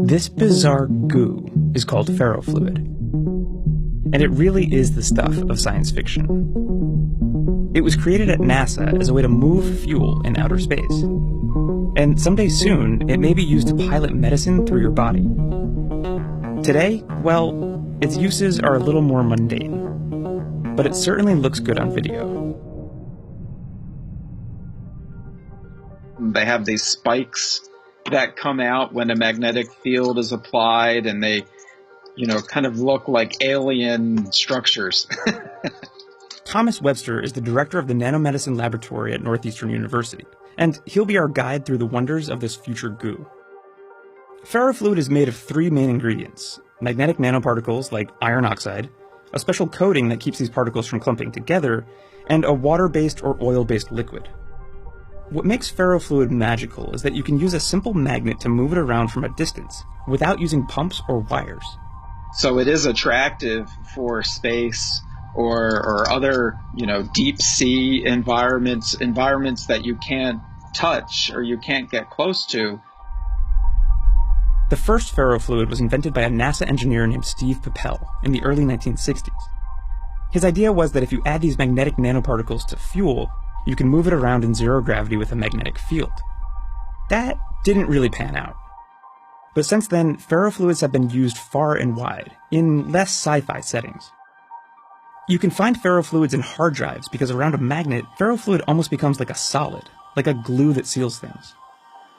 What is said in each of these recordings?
This bizarre goo is called ferrofluid. And it really is the stuff of science fiction. It was created at NASA as a way to move fuel in outer space. And someday soon, it may be used to pilot medicine through your body. Today, well, its uses are a little more mundane. But it certainly looks good on video. They have these spikes that come out when a magnetic field is applied, and they, kind of look like alien structures. Thomas Webster is the director of the Nanomedicine Laboratory at Northeastern University, and he'll be our guide through the wonders of this future goo. Ferrofluid is made of three main ingredients: magnetic nanoparticles like iron oxide, a special coating that keeps these particles from clumping together, and a water-based or oil-based liquid. What makes ferrofluid magical is that you can use a simple magnet to move it around from a distance without using pumps or wires. So it is attractive for space or other, deep sea environments that you can't touch or you can't get close to. The first ferrofluid was invented by a NASA engineer named Steve Papel in the early 1960s. His idea was that if you add these magnetic nanoparticles to fuel, you can move it around in zero gravity with a magnetic field. That didn't really pan out. But since then, ferrofluids have been used far and wide, in less sci-fi settings. You can find ferrofluids in hard drives because around a magnet, ferrofluid almost becomes like a solid, like a glue that seals things.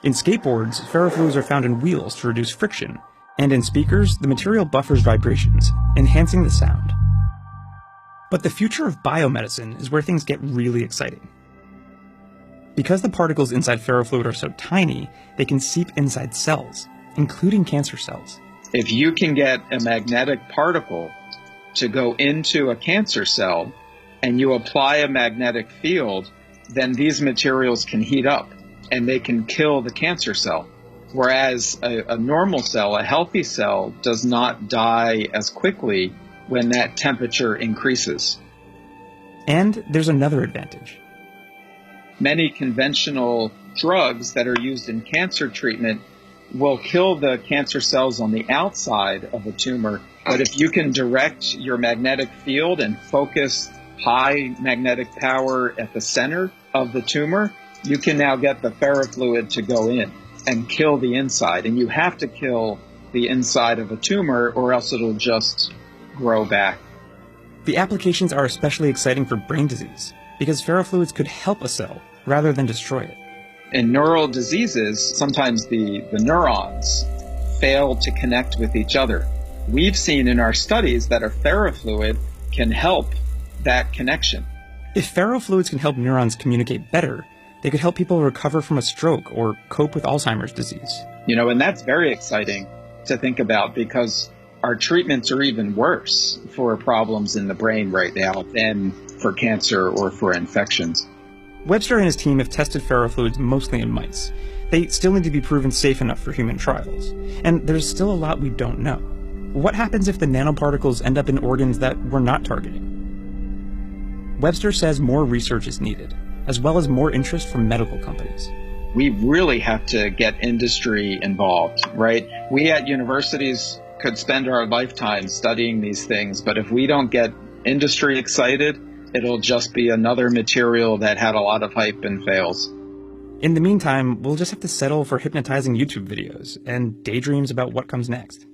In skateboards, ferrofluids are found in wheels to reduce friction, and in speakers, the material buffers vibrations, enhancing the sound. But the future of biomedicine is where things get really exciting. Because the particles inside ferrofluid are so tiny, they can seep inside cells, including cancer cells. If you can get a magnetic particle to go into a cancer cell and you apply a magnetic field, then these materials can heat up and they can kill the cancer cell. Whereas a normal cell, a healthy cell, does not die as quickly when that temperature increases. And there's another advantage. Many conventional drugs that are used in cancer treatment will kill the cancer cells on the outside of a tumor. But if you can direct your magnetic field and focus high magnetic power at the center of the tumor, you can now get the ferrofluid to go in and kill the inside. And you have to kill the inside of a tumor or else it'll just grow back. The applications are especially exciting for brain disease because ferrofluids could help a cell rather than destroy it. In neural diseases, sometimes the neurons fail to connect with each other. We've seen in our studies that a ferrofluid can help that connection. If ferrofluids can help neurons communicate better, they could help people recover from a stroke or cope with Alzheimer's disease. And that's very exciting to think about because our treatments are even worse for problems in the brain right now than for cancer or for infections. Webster and his team have tested ferrofluids mostly in mice. They still need to be proven safe enough for human trials. And there's still a lot we don't know. What happens if the nanoparticles end up in organs that we're not targeting? Webster says more research is needed, as well as more interest from medical companies. We really have to get industry involved, right? We at universities could spend our lifetime studying these things, but if we don't get industry excited, it'll just be another material that had a lot of hype and fails. In the meantime, we'll just have to settle for hypnotizing YouTube videos and daydreams about what comes next.